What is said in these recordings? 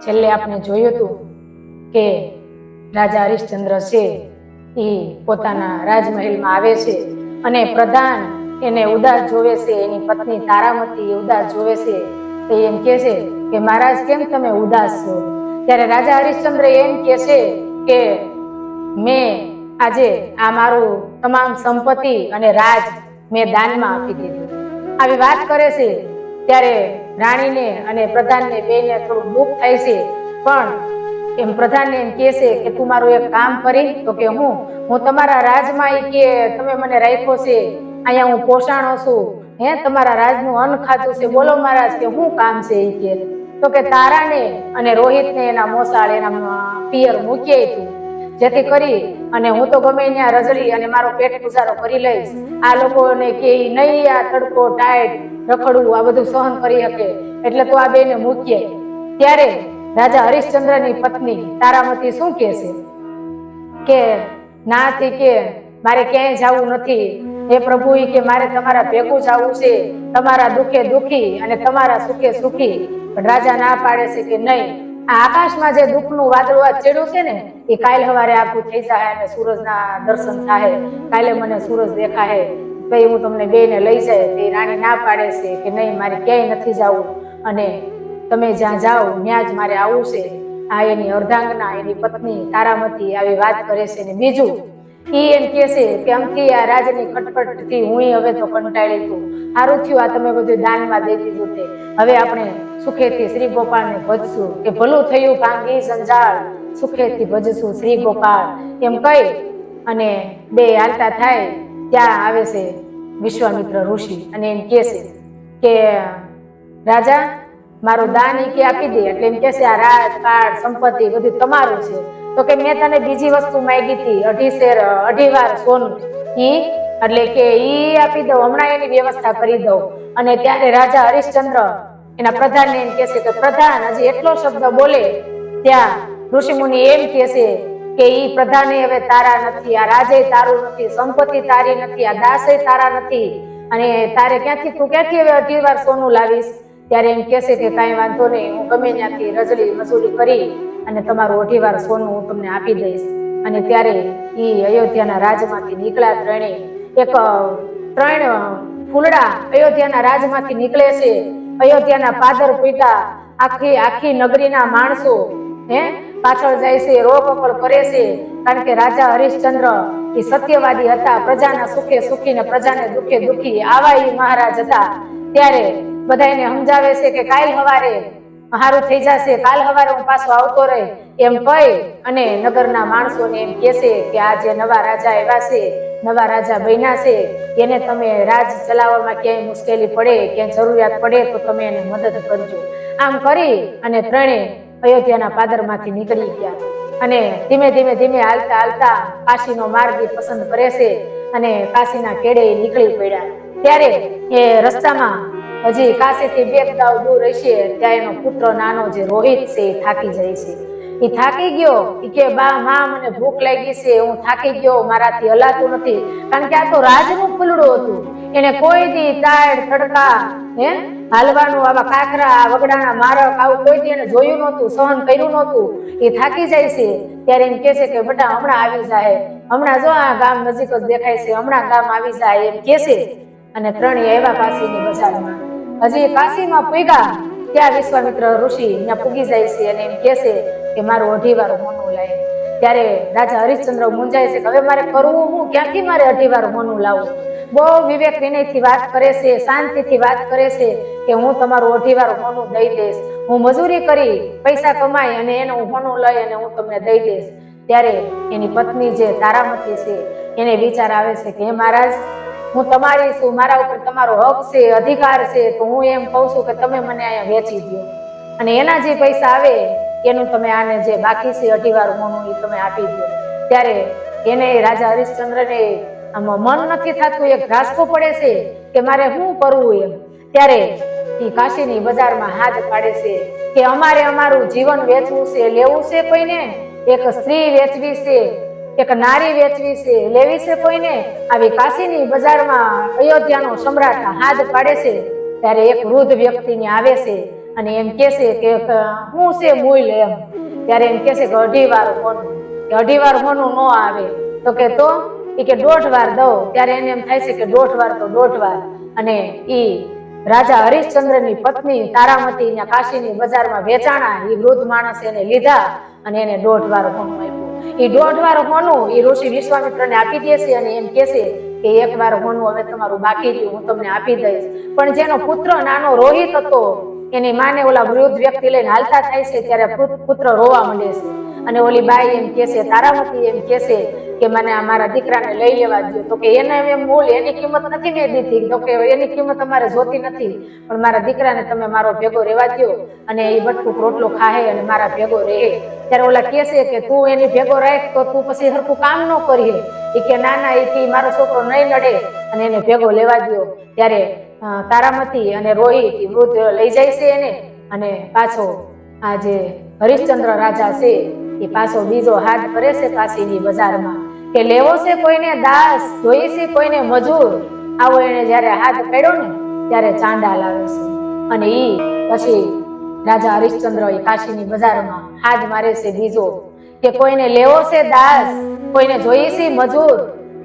છેલ્લે આપણે જોયું હતું કે રાજા હરિશ્ચંદ્ર છે એ પોતાના રાજમહેલમાં આવે છે અને પ્રધાન એને ઉદાસ જોવે છે, એની પત્ની તારામતી ઉદાસ જોવે છે તો એમ કહે છે કે મહારાજ કેમ તમે ઉદાસ છો? ત્યારે રાજા હરિશ્ચંદ્ર એમ કહે છે કે મેં આજે આ મારું તમામ સંપત્તિ અને રાજ મેં દાનમાં આપી દીધું. આવી વાત કરે છે ત્યારે રાણીને અને પ્રધાનને બેને થોડું દુઃખ થાય છે, પણ એમ પ્રધાનને એમ કહે છે કે તું મારું એક કામ કરી, તો કે હું તમારા રાજમાં કે તમે મને રાખ્યો છે, અહીંયા હું પોષાણો છું, તમારા રાજનું અન્ન ખાધું છે, બોલો મહારાજ કે શું કામ છે? એ કે તો કે તારાને અને રોહિતને એના મોસાળ એના પિયર મૂકીએ તું, જેથી કરી અને હું તો ગમે ત્યાં રજડી અને મારો પેટ ગુજારો કરી લઈશ. આ લોકોને કે નહીં આ તડકો ટાઈટ રખડવું આ બધું સહન કરી શકે, એટલે તો આ બેને મૂકીએ. ત્યારે રાજા હરિશ્ચંદ્રની પત્ની તારામતી શું કહે છે કે નાથી કે મારે ક્યાંય જવું નથી, હે પ્રભુ કે મારે તમારા ભેગું જવું છે, તમારા દુઃખે દુઃખી અને તમારા સુખે સુખી. પણ રાજા ના પાડે છે કે નહીં, આ આકાશમાં જે દુઃખનું વાદળ ચડ્યું છે ને એ કાલે સવારે આખું થઈ જાય અને સૂરજના દર્શન થાય, કાલે મને સૂરજ દેખાય પછી હું તમને બેને લઈ જાય. તે રાણી ના પાડે છે કે નહીં મારે ક્યાંય નથી જવું અને તમે જ્યાં જાઓ ત્યાં જ મારે આવવું છે. આ એની અર્ધાંગના એની પત્ની તારામતી આવી વાત કરે છે. ને બીજું ઈ એમ કહે છે કે અમથી આ રાજની ખટપટથી હું હવે તો કંટાળી છું, સારું થયું આ તમે બધું દાનમાં દઈ દીધું તે હવે આપણે સુખેથી શ્રી ગોપાળને ભજશું, કે ભલું થયું ભાંગી સંજાળ સુખેથી ભજશું શ્રી ગોપાળ. એમ કહી અને બે હાલતા થાય ત્યાં આવે છે વિશ્વામિત્ર ઋષિ અને એમ કહે છે કે રાજા મારું દાન ઈ કે આપી દે. એટલે એમ કહે છે આ રાજપાટ સંપત્તિ બધું તમારું છે. તો કે મેં તને બીજી વસ્તુ માંગી હતી 2.5 શેર 2.5 વાર સોનું, ઈ એટલે કે ઈ આપી દઉં, હમણાં એની વ્યવસ્થા કરી દઉં. અને ત્યારે રાજા હરિશ્ચંદ્ર એના પ્રધાનને એમ કહે છે કે પ્રધાન હજી એટલો શબ્દ બોલે ત્યાં ઋષિમુનિ એમ કહે છે કે ઈ પ્રધાને હવે તારા નથી, આ રાજે તારું નથી, સંપત્તિ તારી નથી, આ દાસે તારા નથી, અને તારે ક્યાંથી તું ક્યાંથી હવે 2.5 વાર સોનું લાવીશ? ત્યારે એમ કહે છે કે કાંઈ વાંધો નહીં, હું ગમે ત્યાંથી રજળી મજૂરી કરી અને તમારું 2.5 વાર સોનું હું તમને આપી દઈશ. અને ત્યારે ઈ અયોધ્યાના રાજમાંથી નીકળ્યા ત્રણેય, એક 3 ફૂલડા અયોધ્યાના રાજમાંથી નીકળે છે. અયોધ્યાના પાદર પૂગ્યા, આખી નગરીના માણસો પાછળ જાય છે, રોકકળ કરે છે, કારણ કે રાજા હરિશ્ચંદ્ર એ સત્યવાદી હતા, પ્રજાના સુખે સુખી ને પ્રજાને દુઃખે દુઃખી આવા એ મહારાજ હતા. ત્યારે બધાને સમજાવે છે કે કાલ સવારે હારું થઈ જશે, કાલ સવારે હું પાછો આવતો રહે એમ કહી અને નગરના માણસોને એમ કહે છે કે આ જે નવા રાજા આવ્યા છે, નવા રાજા બન્યા છે, એને તમે રાજ ચલાવવામાં ક્યાંય મુશ્કેલી પડે, ક્યાંય જરૂરિયાત પડે તો તમે એને મદદ કરજો. આમ કરી અને ત્રણે અયોધ્યાના પાદરમાંથી નીકળી ગયા અને ધીમે ધીમે હાલતા હાલતા કાશીનો માર્ગ પસંદ કરે છે અને કાશીના કેડે નીકળી પડ્યા. ત્યારે એ રસ્તામાં હજી કાશીથી 2 ગાવ દૂર હશે ત્યાં એનો પુત્ર નાનો જે રોહિત છે એ થાકી જાય છે. એ થાકી ગયો, એ કે બા માં મને ભૂખ લાગી છે, હું થાકી ગયો, મારાથી હલાતું નથી, કારણ કે આ તો રાજનું ફૂલડું હતું. એને કોઈ દી તાડ તડકા હાલવાનું, આવા કાકરા વગડાના મારક આવું કોઈ દી એને જોયું નહોતું, સહન કર્યું નહોતું. એ થાકી જાય છે ત્યારે એમ કહે છે કે બેટા હમણાં આવી જાય, હમણાં જો આ ગામ નજીક જ દેખાય છે, હમણાં ગામ આવી જાય એમ કહે છે. અને ત્રણેય આવ્યા કાશીની બજારમાં. હજી કાશીમાં પૂગ્યા ત્યાં વિશ્વામિત્ર ઋષિ ત્યાં પૂગી જાય છે અને એમ કહે છે કે મારું 2.5 વાર હોનું લાય. ત્યારે રાજા હરિશ્ચંદ્ર મૂંઝાય છે કે હવે મારે કરવું હું, ક્યાંથી મારે 2.5 વાર હોનું લાવું? બહુ વિવેક વિનયથી વાત કરે છે, શાંતિથી વાત કરે છે કે હું તમારું 2.5 વાર હોનું દઈ દઈશ, હું મજૂરી કરી પૈસા કમાઈ અને એને હું હોનું લઈ અને હું તમને દઈ દઈશ. ત્યારે એની પત્ની જે તારામતી છે એને વિચાર આવે છે કે હે મહારાજ હું તમારી છું, મારા ઉપર તમારો હક છે, અધિકાર છે, તો હું એમ કહું છું કે તમે મને અહીંયા વેચી દો અને એના જે પૈસા આવે એનું તમે આને જે બાકી છે 2.5 વાર હોનું એ તમે આપી દો. ત્યારે એને રાજા હરિશ્ચંદ્રને મન નથી થતું, એક ઘાસકો પડે છે કે મારે શું કરવું એમ. ત્યારે એ કાશીની બજારમાં હાથ પાડે છે કે અમારે અમારું જીવન વેચવું છે, લેવું છે કોઈને, એક સ્ત્રી વેચવી છે, એક નારી વેચવી છે, લેવી છે કોઈને. આવી કાશીની બજારમાં અયોધ્યાનો સમ્રાટ હાથ પાડે છે ત્યારે એક વૃદ્ધ વ્યક્તિને આવે છે અને એમ કહેશે કે હું છે મૂલ એમ, ત્યારે એમ કહેશે કે 2.5 વાર હોનું, કે 2.5 વાર હોનું ન આવે તો કે તો એ કે 1.5 વાર દઉં, ત્યારે એને એમ થાય છે કે 1.5 વાર તો 1.5 વાર. અને એ રાજા હરિશ્ચંદ્રની પત્ની તારામતી કાશીની બજારમાં વેચાણા, એ વૃદ્ધ માણસ એને લીધા અને એને 1.5 વાર હોનું આપ્યું. એ 1.5 વાર હોનું એ ઋષિ વિશ્વામિત્રને આપી દેશે અને એમ કહેશે કે 1 વાર હોનું હવે તમારું બાકી રહ્યું, હું તમને આપી દઈશ. પણ જેનો પુત્ર નાનો રોહિત હતો, એની માને ઓલા વૃદ્ધ વ્યક્તિ લઈને હાલતા થાય છે, ત્યારે પુત્ર રોવા માંડે છે અને ઓલી બાઈ એમ કહેશે, તારામતી એમ કહેશે કે મને મારા દીકરાને લઈ લેવા દો. તો કે એને એમ મૂળ એની કિંમત નથી મેં દીધી, તો કે એની કિંમત અમારે જોતી નથી, પણ મારા દીકરાને તમે મારો ભેગો રહેવા દો અને એ બટકું રોટલો ખાહે અને મારા ભેગો રહે. ત્યારે ઓલા કહેશે કે તું એની ભેગો રાખ તો તું પછી હરખું કામ ન કરીએ. એ કે ના ના, એ મારો છોકરો નહીં લડે અને એને ભેગો લેવા દો. ત્યારે તારામતી અને રોહિત વૃદ્ધ લઈ જાય છે એને, અને પાછો આ જે હરિશ્ચંદ્ર રાજા છે એ પાછો બીજો હાથ કરે છે કાશીની બજારમાં કે લેવો છે કોઈને દાસ, જોઈએ છે કોઈને મજૂર. આવો એને જયારે હાથ પડ્યો ને ત્યારે ચાંડાલ આવે છે અને ઈ પછી રાજા હરિશ્ચંદ્ર એ કાશીની બજારમાં હાથ મારે છે બીજો કે કોઈને લેવો છે દાસ, કોઈને જોઈએ છે મજૂર.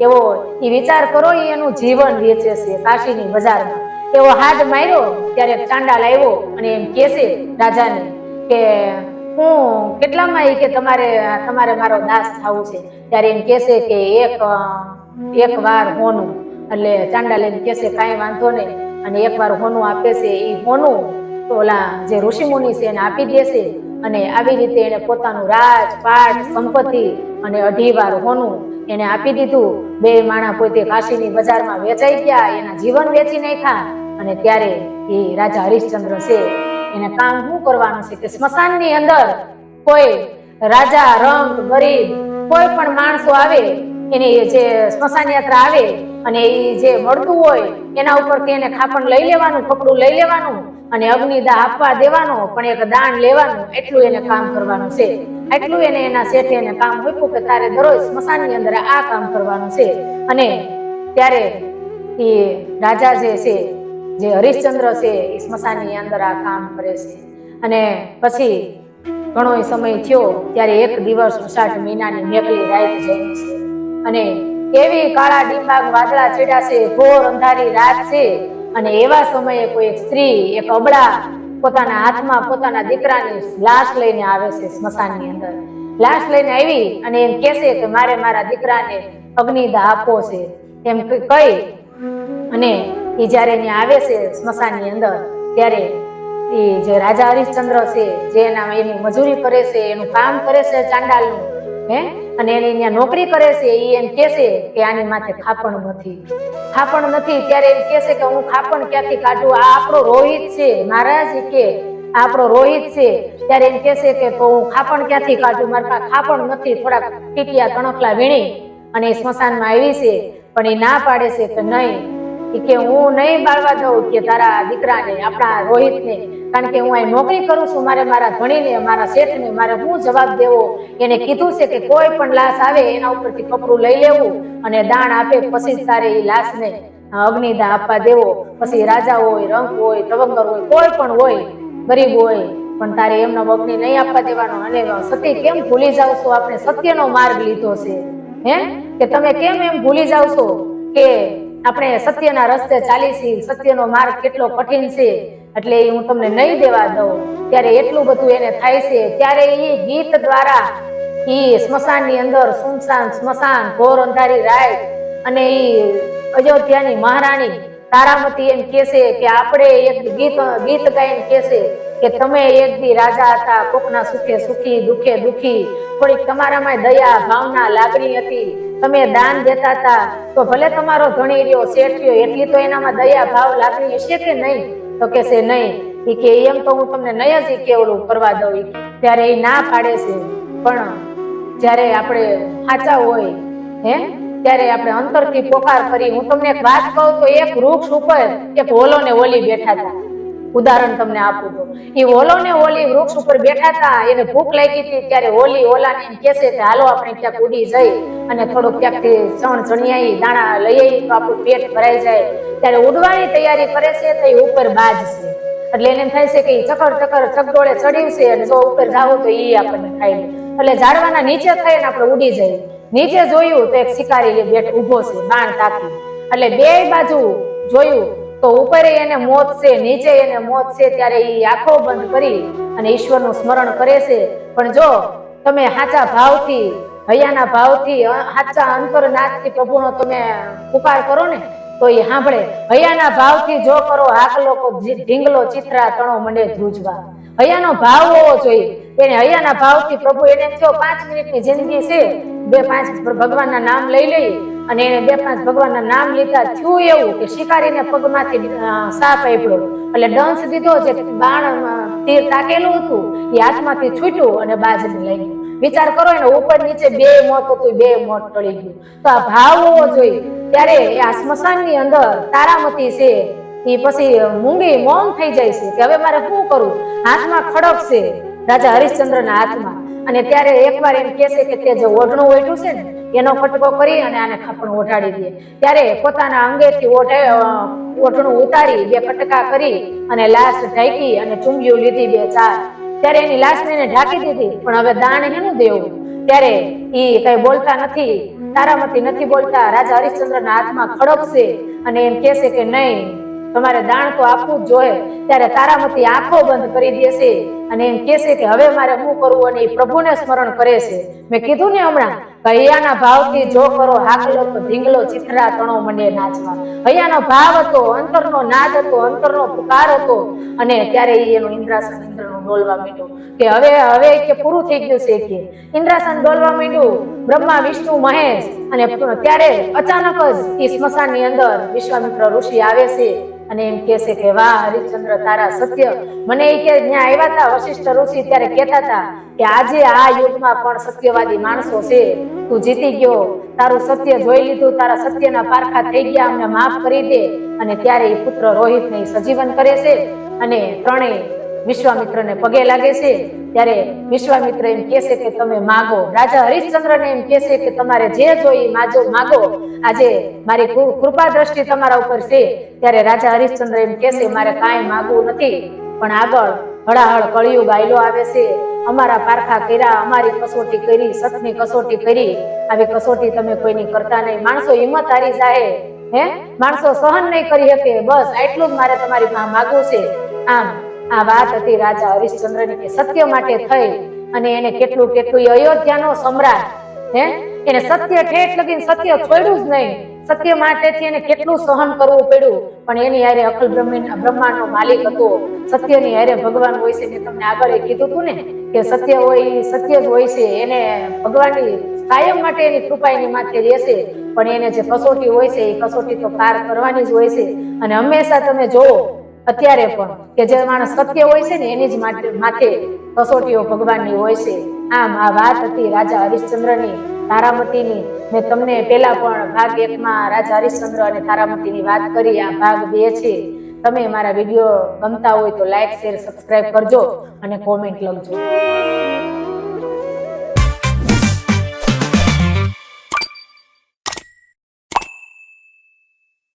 એવો એ વિચાર કરો, એનું જીવન વેચે છે કાશીની બજારમાં. એવો હાથ માર્યો ત્યારે ચાંડાલ આવ્યો અને એમ કહેશે રાજાને કે હું કેટલામાં કે તમારે મારો દાસ થવું છે. ત્યારે એમ કહેશે કે એક વાર હોનું. એટલે ચાંડાલ એમ કહેશે કાંઈ વાંધો નહીં, અને 1 વાર હોનું આપે છે. એ હોનું તો ઓલા જે ઋષિમુનિ છે એને આપી દેશે અને આવી રીતે એને પોતાનું રાજપાટ સંપત્તિ અને 2.5 વાર હોનું એને આપી દીધું. 2 માણા પોતે કાશીની બજારમાં વેચાઈ ગયા, એના જીવન વેચી નાખ્યા. અને ત્યારે એ રાજા હરિશ્ચંદ્ર છે એને કામ શું કરવાનું છે કે સ્મશાનની અંદર કોઈ રાજા રંગ ગરીબ કોઈ પણ માણસો આવે, એની જે સ્મશાન યાત્રા આવે અને એ જે મળતું હોય એના ઉપરથી એને ખાપણ લઈ લેવાનું, કપડું લઈ લેવાનું અને અગ્નિદાહ આપવા દેવાનો, પણ એક દાન લેવાનું. એટલું એને કામ કરવાનું છે. એટલું એને એના શેઠે એને કામ મૂક્યું કે તારે દરરોજ સ્મશાનની અંદર આ કામ કરવાનું છે. અને ત્યારે એ રાજા જે છે, જે હરિશ્ચંદ્ર છે, એ સ્મશાનની અંદર આ કામ કરે છે. અને પછી ઘણો સમય થયો ત્યારે એક દિવસ અષાઢ મહિનાની મેઘલી રાત જઈ છે અને એવી કાળા ડિંબાગ વાદળા ચડ્યા છે, ઘોર અંધારી રાત છે. અને એવા સમયે કોઈ એક સ્ત્રી, એક અબળા પોતાના હાથમાં પોતાના દીકરાની લાશ લઈને આવે છે સ્મશાનની અંદર. લાશ લઈને આવી અને એમ કહેશે કે મારે મારા દીકરાને અગ્નિદાહ આપવો છે એમ કહી અને એ જયારે એને આવે છે સ્મશાનની અંદર, ત્યારે એ જે રાજા હરિશ્ચંદ્ર છે, જે એની મજૂરી કરે છે, એનું કામ કરે છે ચાંડાલનું, અને એની ત્યાં નોકરી કરે છે, એ એમ કહેશે કે આની માથે ખાપણ નથી. ત્યારે એમ કહેશે કે હું ખાપણ ક્યાંથી કાઢું, આ આપણો રોહિત છે મહારાજ, કે આપણો રોહિત છે. ત્યારે એમ કહેશે કે તો હું ખાપણ ક્યાંથી કાઢું, મારી પાસે ખાપણ નથી. થોડાક ટીટિયા તણખલા વીણી અને સ્મશાનમાં આવી છે, પણ એ ના પાડે છે કે નહીં, કે હું નહીં બાળવા દઉં કે તારા દીકરાને, આપણા રોહિતને, કારણ કે હું અહીં નોકરી કરું છું, મારે મારા ધણીને, મારા શેઠને મારે હું જવાબ દેવો. એને કીધું છે કે કોઈ પણ લાશ આવે એના ઉપરથી કપડું લઈ લેવું અને દાણ આપે પછી જ તારે એ લાશને અગ્નિદાહ આપવા દેવો. પછી રાજા હોય, રંક હોય, તવંગર હોય, કોઈ પણ હોય, ગરીબ હોય, પણ તારે એમનો અગ્નિ નહીં આપવા દેવાનો. અને સતી કેમ ભૂલી જાવ છો, આપણે સત્યનો માર્ગ લીધો છે, કે તમે કેમ એમ ભૂલી જાવ છો કે આપણે સત્યના રસ્તે ચાલી છીએ, સત્યનો માર્ગ કેટલો કઠિન છે, એટલે હું તમને નહીં દેવા દઉં. ત્યારે એટલું બધું એને થાય છે. ત્યારે એ ગીત દ્વારા એ સ્મશાનની અંદર, સુનસાન સ્મશાન, ઘોર અંધારી રાત, અને એ અયોધ્યાની મહારાણી તારામતી એમ કહેશે કે આપણે એક ગીત ગાઈને કહેશે કે તમે એક દી રાજા હતા, કોકના સુખે સુખી, દુખે દુખી, થોડીક તમારામાં દયા ભાવના લાગણી હતી, તમે દાન દેતા હતા, તો ભલે તમારો ધણી રહ્યો, શેઠ રહ્યો, એટલી તો એનામાં દયા ભાવ લાગણી હશે કે નહીં? તો કહેશે નહીં. એ કે એમ તો હું તમને નહીં જ કેવડું કરવા દઉં. ત્યારે એ ના પાડે છે. પણ જ્યારે આપણે સાચા હોય ત્યારે આપણે અંતરથી પોકાર કરી. હું તમને એક વાત કહું તો એક વૃક્ષ ઉપર એક ઓલો ને ઓલી બેઠા હતા. ઉદાહરણ તમને આપું તો એ ઓલો ને ઓલી વૃક્ષ ઉપર બેઠા હતા, એને ભૂખ લાગી હતી. ત્યારે ઓલી ઓલાને એમ કહેશે કે હાલો આપણે ક્યાંક ઉડી જઈ અને થોડુંક ક્યાંકથી ચણિયાઈ દાણા લઈ આવી તો આપણું પેટ ભરાઈ જાય. ત્યારે ઉડવાની તૈયારી કરે છે તો એ ઉપર બાજ છે. એટલે એને એમ થાય છે કે ઈ ચકર ચકર ચકડોળે ચડ્યું છે અને જો ઉપર જાવું તો ઈ આપણને ખાઈ લે. એટલે ઝાડવાના નીચે થઈને આપણે ઉડી જઈએ. નીચે જોયું તો એક શિકારી બેઠો ઊભો છે બાણ તાકી. એટલે બે બાજુ જોયું તો ઉપર એને મોત છે, નીચે એને મોત છે. ત્યારે ઈ આંખો બંધ કરી અને ઈશ્વરનું સ્મરણ કરે છે. પણ જો તમે સાચા ભાવથી, હૈયાના ભાવથી, સાચા અંતરનાથથી પ્રભુનો તમે પુકાર કરો ને તો એ સાંભળે. હૈયાના ભાવથી જો કરો હાકલો ઢીંગલો ચિત્રા તણો મંડે ધ્રુજવા. હૈયાનો ભાવ હોવો જોઈએ. એને હૈયાના ભાવથી પ્રભુ એને થયો 5 મિનિટની જિંદગી છે, 2-5 ભગવાનના નામ લઈ લઈ અને એને 2-5 ભગવાનના નામ લીધા. થયું એવું કે શિકારીને પગમાંથી સાપ આપ્યો એટલે ડંસ દીધો, જે બાણ તીર તાકેલું હતું એ હાથમાંથી છૂટ્યું અને બાજને લઈ ગયું. વિચાર કરો, એને ઉપર નીચે 2 મોત હતું, 2 મોત ટળી ગયું. તો આ ભાવ હોવો જોઈએ. ત્યારે આ સ્મશાનની અંદર તારામતી છે એ પછી મૂંગી મૌન થઈ જાય છે કે હવે મારે શું કરવું. હાથમાં ખડક છે રાજા હરિશ્ચંદ્રના હાથમાં. અને ત્યારે એકવાર એમ કહે છે કે તે જે ઓઢણું ઓઢ્યું છે ને એનો કટકો કરી અને આને ખાપણ ઓઢાડી દે. ત્યારે પોતાના અંગેથી ઓઢણું ઉતારી 2 કટકા કરી અને લાશ ઢાંકી અને ચુંબીઓ લીધી 2-4. ત્યારે એની લાશને એને ઢાંકી દીધી. પણ હવે દાન એનું દેવું. ત્યારે ઈ કઈ બોલતા નથી, તારામતી નથી બોલતા. રાજા હરિશ્ચંદ્રના હાથમાં ખડક છે અને એમ કહે છે કે નહીં, તમારે દાણ તો આપવું જ જોઈએ. ત્યારે તારામતી આંખો બંધ કરી દે છે અને એમ કહે છે કે હવે મારે શું કરવું. અને એ પ્રભુને સ્મરણ કરે છે. મેં કીધું ને હમણાં, હૈયાના ભાવથી જો કરો હાકલો તો ઢીંગલો ચિત્રા તણો મંડે નાચવા. હૈયાનો ભાવ હતો, અંતરનો નાદ હતો, અંતરનો પુકાર હતો. અને ત્યારે એનું ઇન્દ્રાસન ઇન્દ્રનું ડોલવા માંડ્યું કે હવે કે પૂરું થઈ ગયું છે. કે ઇન્દ્રાસન ડોલવા માંડ્યું, બ્રહ્મા વિષ્ણુ મહેશ. અને ત્યારે અચાનક જ એ સ્મશાનની અંદર વિશ્વામિત્ર ઋષિ આવે છે અને એમ કહે છે કે વાહ હરિશ્ચંદ્ર, તારા સત્ય. મને એ કે ત્યાં આવ્યા હતા વશિષ્ઠ ઋષિ ત્યારે કહેતા હતા કે આજે આ યુગમાં પણ સત્યવાદી માણસો છે, તું જીતી ગયો, તારું સત્ય જોઈ લીધું, તારા સત્યના પારખા થઈ ગયા, અમને માફ કરી દે. અને ત્યારે એ પુત્ર રોહિતને સજીવન કરે છે અને ત્રણેય વિશ્વામિત્રને પગે લાગે છે. ત્યારે વિશ્વામિત્ર એમ કહે છે કે તમે માગો. રાજા હરિશ્ચંદ્રને એમ કહે છે કે તમારે જે જોઈએ માગો, આજે મારી કૃપા દ્રષ્ટિ તમારા ઉપર છે. ત્યારે રાજા હરિશ્ચંદ્ર એમ કહે છે મારે કાંઈ માગવું નથી, પણ આગળ હળાહળ કળિયુગ આયલો આવે છે, અમારા પારખા કર્યા, અમારી કસોટી કરી, સતની કસોટી કરી. આવી કસોટી તમે કોઈની કરતા નહીં. માણસો હિંમત હારી જાય, માણસો સહન નહીં કરી શકે. બસ આટલું જ મારે તમારી પાસે માગવું છે. આમ આ વાત હતી રાજા હરિશ્ચંદ્રની કે સત્ય માટે થઈ અને એને કેટલું અયોધ્યાનો સમ્રાટ એને સત્ય ઠેઠ લગીને સત્ય છોડ્યું જ નહીં. સત્ય માટેથી એને કેટલું સહન કરવું પડ્યું. પણ એની હારે અખિલ બ્રહ્માંડનો માલિક હતો. સત્યની હારે ભગવાન હોય છે. મેં તમને આગળ કીધું હતું ને કે સત્ય હોય સત્ય જ હોય છે. એને ભગવાનની કાયમ માટે એની કૃપા એની માથે રહેશે. પણ એને જે કસોટી હોય છે એ કસોટી તો પાર કરવાની જ હોય છે. અને હંમેશા તમે જોવો અત્યારે પણ કે જે માણસ સત્ય હોય છે ને એની જ માથે કસોટીઓ ભગવાનની હોય છે. આમ આ વાત હતી રાજા હરિશ્ચંદ્રની, તારામતીની. મેં તમને પહેલા પણ ભાગ 1માં રાજા હરિશ્ચંદ્ર અને તારામતીની વાત કરી. આ ભાગ 2 છે. તમે મારા વિડીયો ગમતા હોય તો લાઈક, શેર, સબસ્ક્રાઇબ કરજો અને કોમેન્ટ લખજો.